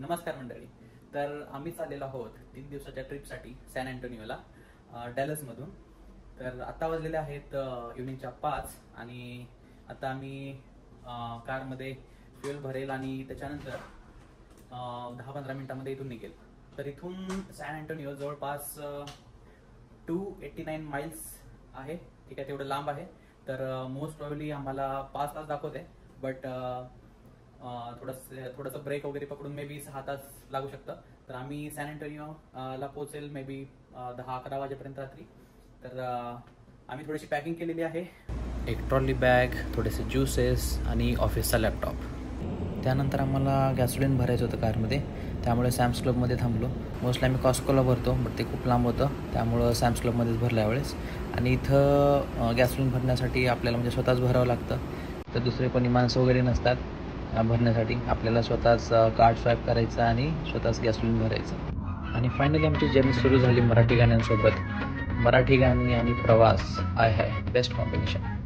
नमस्कार मंडळी. तर आम्ही चाललेलो आहोत 3 दिवसाच्या ट्रिपसाठी सॅन अँटोनियोला डॅलसमधून. तर आत्ता वाजलेले आहेत इव्हनिंगच्या 5 आणि आता आम्ही कारमध्ये फ्युएल भरेल आणि त्याच्यानंतर 10-15 मिनिटांमध्ये इथून निघेल. तर इथून सॅन अँटोनियो जवळपास 289 माइल्स आहे. ठीक आहे, तेवढं लांब आहे. तर मोस्ट प्रॉब्ली आम्हाला 5 तास दाखवते, बट थोडंसं ब्रेक वगैरे पकडून मे बी 6 तास लागू शकतं. तर आम्ही सॅन अँटोनियो ला पोहोचेल मे बी 10-11 वाजेपर्यंत रात्री. तर आम्ही थोडीशी पॅकिंग केलेली आहे. एक ट्रॉली बॅग, थोडेसे ज्युसेस आणि ऑफिसचा लॅपटॉप. त्यानंतर आम्हाला गॅसोलिन भरायचं होतं कारमध्ये, त्यामुळे सॅम्स क्लबमध्ये थांबलो. मोस्टली आम्ही कॉस्कोला भरतो, बट ते खूप लांब होतं, त्यामुळं सॅम्स क्लबमध्येच भरलं यावेळेस. आणि इथं गॅसोलिन भरण्यासाठी आपल्याला म्हणजे स्वतःच भरावं लागतं. तर दुसरे कोणी माणसं वगैरे नसतात भरण्यासाठी. आपल्याला स्वतःच कार्ड स्वाईप करायचं आणि स्वतःच गॅसोलिन भरायचं. आणि फायनली आमची जर्नी सुरू झाली मराठी गाण्यांसोबत. मराठी गाणी आणि प्रवास आहे बेस्ट कॉम्बिनेशन.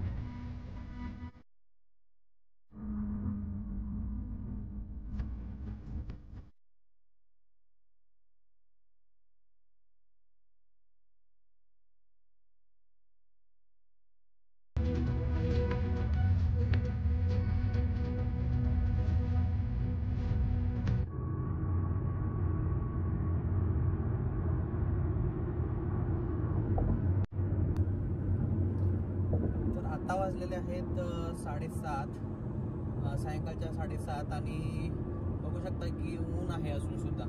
तर आता वाजलेले आहेत 7:30, सायंकाळच्या 7:30 आणि बघू शकता की ऊन आहे अजून सुद्धा.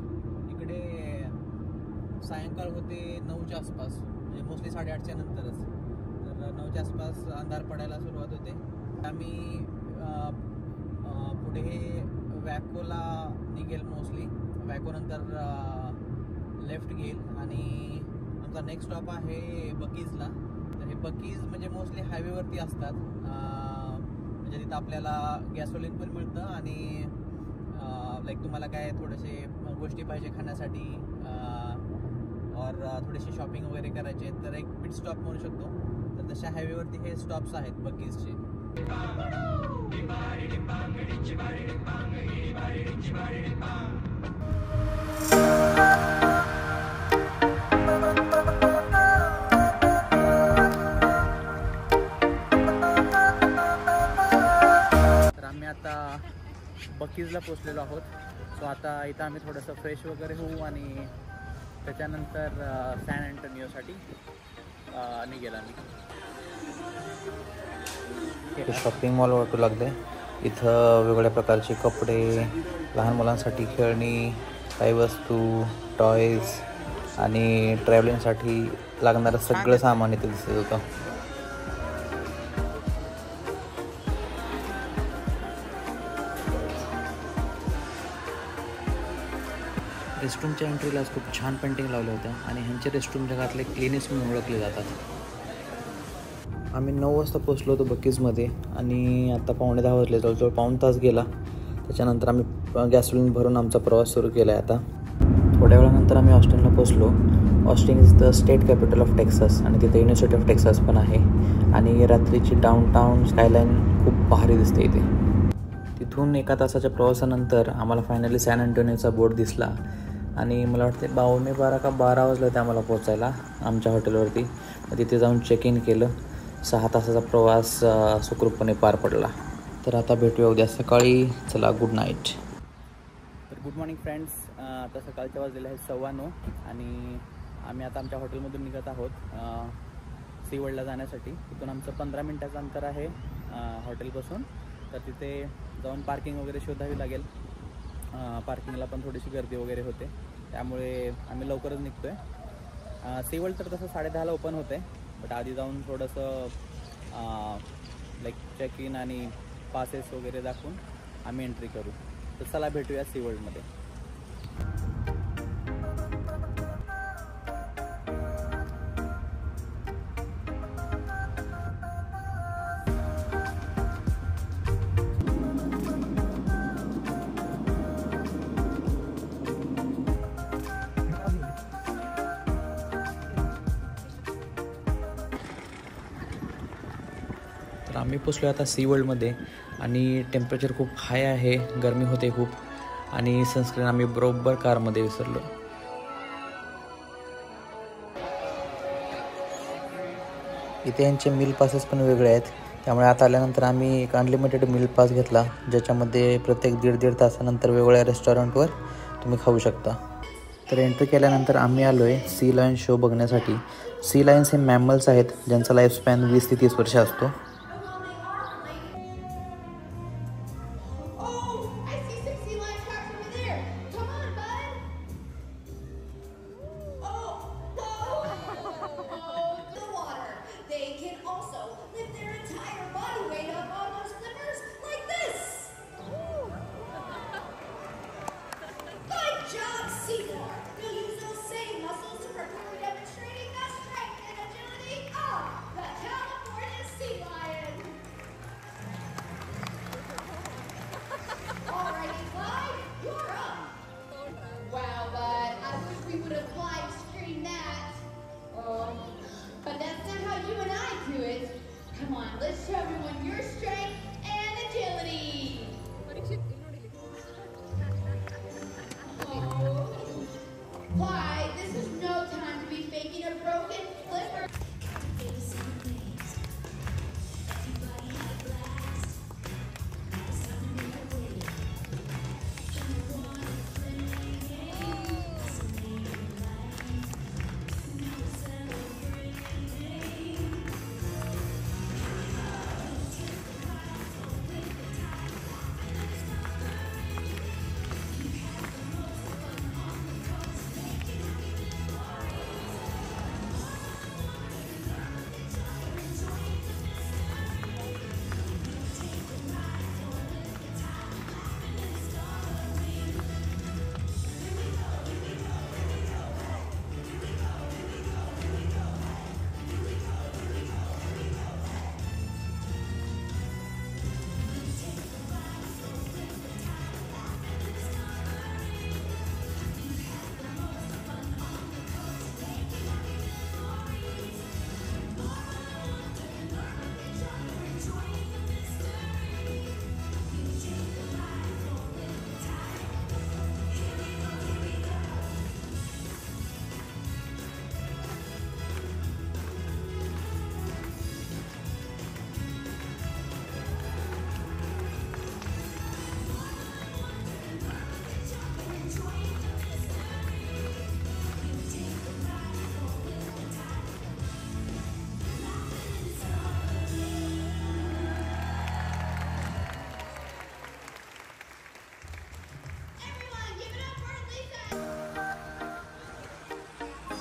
इकडे सायंकाळ होते 9च्या आसपास, म्हणजे मोस्टली 8:30च्या नंतरच. तर 9च्या आसपास अंधार पडायला सुरुवात होते. आम्ही पुढे वॅकोला निघेल. मोस्टली वॅको नंतर लेफ्ट घेईल आणि आमचा नेक्स्ट स्टॉप आहे बकीजला. तर हे बकीज म्हणजे मोस्टली हायवेवरती असतात. म्हणजे तिथं आपल्याला गॅसोलिन पण मिळतं आणि लाईक तुम्हाला काय थोडेसे गोष्टी पाहिजे खाण्यासाठी और थोडीशी शॉपिंग वगैरे करायची आहे तर एक पिट स्टॉप म्हणू शकतो. तर तशा हायवेवरती हे स्टॉप्स आहेत बकीजचे. तर आम्ही आता बकीजला पोचलेलो आहोत. सो आता इथं आम्ही थोडंसं फ्रेश वगैरे होऊ आणि त्याच्यानंतर सॅन अँटोनियोसाठी निघेल आम्ही. शॉपिंग मॉल वाटू लागले. इथं वेगवेगळ्या प्रकारचे कपडे, लहान मुलांसाठी खेळणी, काही वस्तू, टॉयज आणि ट्रॅव्हलिंगसाठी लागणारं सगळं सामान इथे दिसत होतं. रेस्टरूमच्या एंट्रीलाच खूप छान पेंटिंग लावल्या होत्या आणि ह्यांचे रेस्टरूम जगातले क्लीनेस्ट म्हणून ओळखले जातात. आम्ही 9 वाजता पोचलो होतो बकीजमध्ये आणि आता 9:45 वाजले. जवळजवळ पाऊण तास गेला. त्याच्यानंतर आम्ही गॅसोलिन भरून आमचा प्रवास सुरू केला आहे. आता थोड्या वेळानंतर आम्ही ऑस्टिनला पोचलो. Austin is the state capital of Texas आणि तिथे युनिव्हर्सिटी ऑफ टेक्सास पण आहे. आणि रात्रीची डाऊनटाऊन स्कायलाईन खूप भारी दिसते इथे. तिथून 1 तासाच्या प्रवासानंतर आम्हाला फायनली सॅन अँटोनियोचा बोर्ड दिसला आणि मला वाटते 12:15 का 12 वाजले होते आम्हाला पोचायला आमच्या हॉटेलवरती. तिथे जाऊन चेक इन केलं. 6 तासाचा प्रवास सुखरूपपणे पार पडला. तर आता भेटूया उद्या सकाळी. चला, गुड नाईट. तर गुड मॉर्निंग फ्रेंड्स. आता सकाळच्या वाजलेले आहेत 9:15 आणि आम्ही आता आमच्या हॉटेलमधून निघत आहोत सीवर्ल्डला जाण्यासाठी. तिथून आमचं 15 मिनिटाचं अंतर आहे हॉटेलपासून. तर तिथे जाऊन पार्किंग वगैरे शोधावी लागेल. पार्किंगला पण थोडीशी गर्दी वगैरे होते, त्यामुळे आम्ही लवकरच निघतो आहे. सीवर्ल्ड तर तसं 10:30ला ओपन होते, बट आधी जाऊन थोडंसं लाईक चेक इन आणि पासेस वगैरे दाखवून आम्ही एंट्री करू. तर चला भेटूया सीवर्ल्डमध्ये. आम्ही पोचलो आता सीवर्ल्डमध्ये आणि टेम्परेचर खूप हाय आहे, गरमी होते खूप. आणि सनस्क्रीन आम्ही बरोबर कारमध्ये विसरलो. इथे यांचे मील पासेस पण वेगळे आहेत, त्यामुळे आता आल्यानंतर आम्ही एक अनलिमिटेड मील पास घेतला, ज्याच्यामध्ये प्रत्येक दीड तासानंतर वेगवेगळ्या रेस्टॉरंटवर तुम्ही खाऊ शकता. तर एंट्री केल्यानंतर आम्ही आलो आहे सी लायन शो बघण्यासाठी. सी लायन्स हे मॅमल्स आहेत ज्यांचा लाईफस्पॅन 20 ते 30 वर्ष असतो.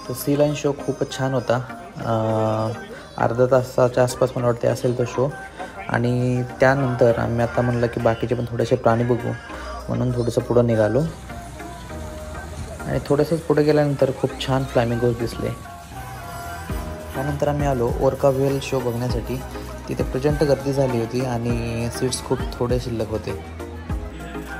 तो सी लाईन शो खूपच छान होता. अर्धा तासाच्या आसपास मला वाटते असेल तो शो. आणि त्यानंतर आम्ही आता म्हणलं की बाकीचे पण थोडेसे प्राणी बघू, म्हणून थोडंसं पुढं निघालो. आणि थोडंसंच पुढे गेल्यानंतर खूप छान फ्लॅमिंगोज दिसले. त्यानंतर आम्ही आलो ओरका व्हेल शो बघण्यासाठी. तिथे प्रचंड गर्दी झाली होती आणि सीट्स खूप थोडे शिल्लक होते.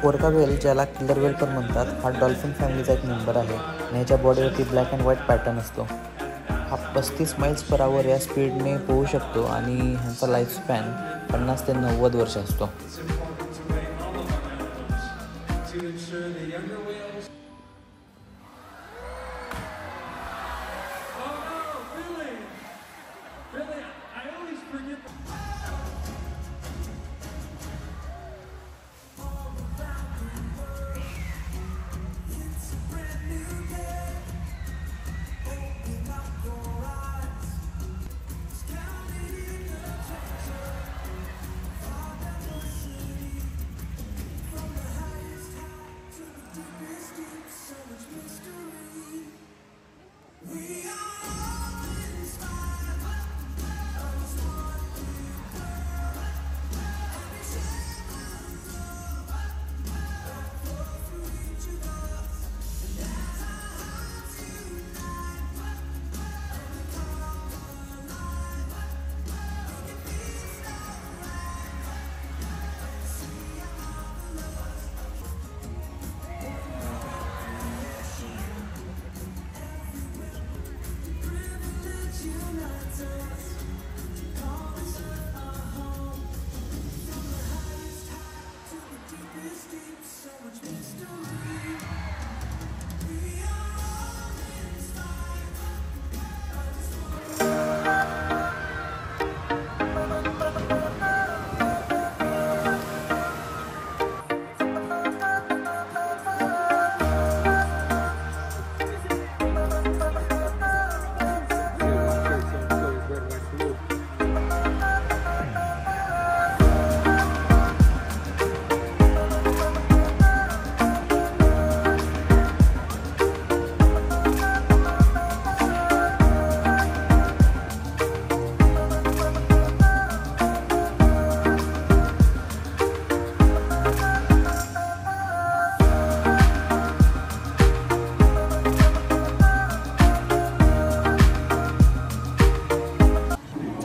ओरका व्हेल, ज्याला किलर व्हेल पण म्हणतात, हा डॉल्फिन फॅमिलीचा एक मेंबर आहे आणि ह्याच्या बॉडीवरती ब्लॅक अँड व्हाईट पॅटर्न असतो. हा 35 मैल्स पर आवर या स्पीडने पोहू शकतो आणि ह्याचा लाईफस्पॅन 50 ते 90 वर्ष असतो.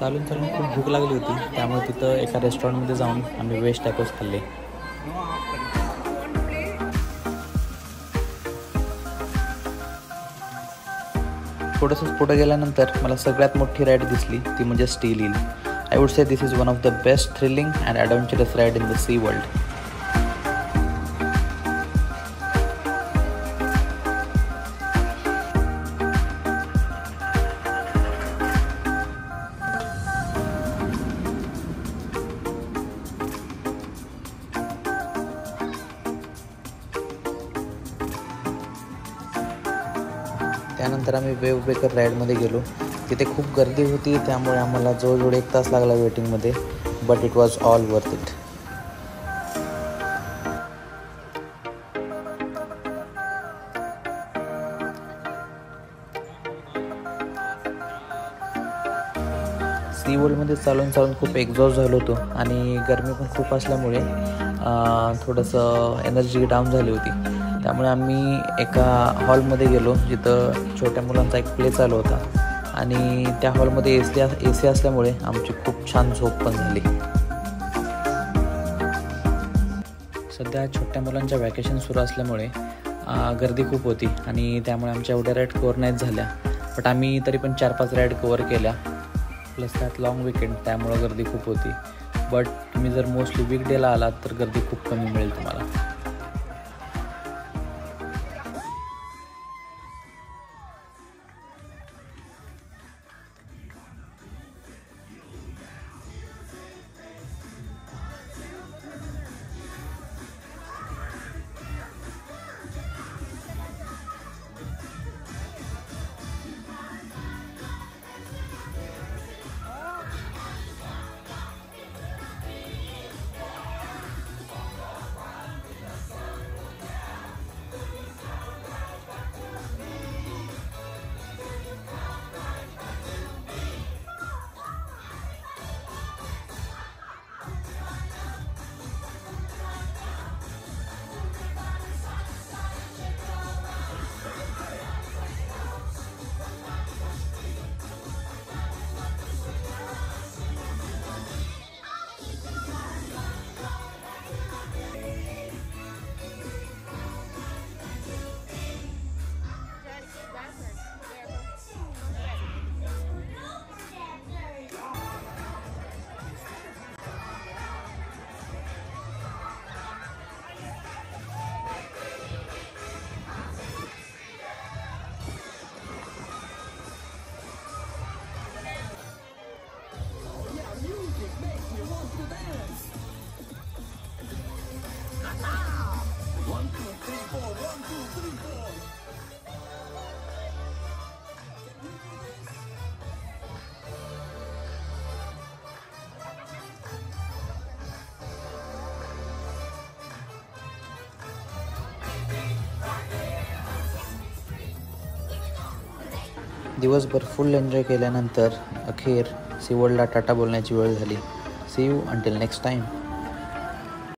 चालून चालून खूप भूक लागली होती, त्यामुळे तिथं एका रेस्टॉरंटमध्ये जाऊन आम्ही व्हेज टॅकोज खाल्ले. थोडंसं पुढे गेल्यानंतर मला सगळ्यात मोठी राईड दिसली, ती म्हणजे steel hill. I would say this is one of the best thrilling and adventurous ride in the sea world. त्यानंतर आम्ही वेव ब्रेकर राईडमध्ये गेलो. तिथे खूप गर्दी होती, त्यामुळे आम्हाला जवळजवळ 1 तास लागला वेटिंगमध्ये, but it was all worth it. Sea वर्ल्डमध्ये चालून चालून खूप एक्झॉस्ट झालो होतो आणि गरमी पण खूप असल्यामुळे थोडंसं एनर्जी डाऊन झाली होती. त्यामुळे आम्ही एका हॉलमध्ये गेलो, जिथं छोट्या मुलांचा एक प्ले चालू होता आणि त्या हॉलमध्ये ए सी असल्यामुळे आमची खूप छान झोप पण झाली. सध्या छोट्या मुलांच्या वॅकेशन सुरू असल्यामुळे गर्दी खूप होती आणि त्यामुळे आमच्या एवढ्या राईड कवर नाहीच झाल्या, बट आम्ही तरी पण 4-5 राईड कवर केल्या. प्लस त्यात लॉंग विकेंड, त्यामुळं गर्दी खूप होती. बट तुम्ही जर मोस्टली वीकडेला आलात तर गर्दी खूप कमी मिळेल तुम्हाला. दिवसभर फुल एन्जॉय केल्यानंतर अखेर सी वर्ल्डला टाटा बोलण्याची वेळ झाली. See you until next time.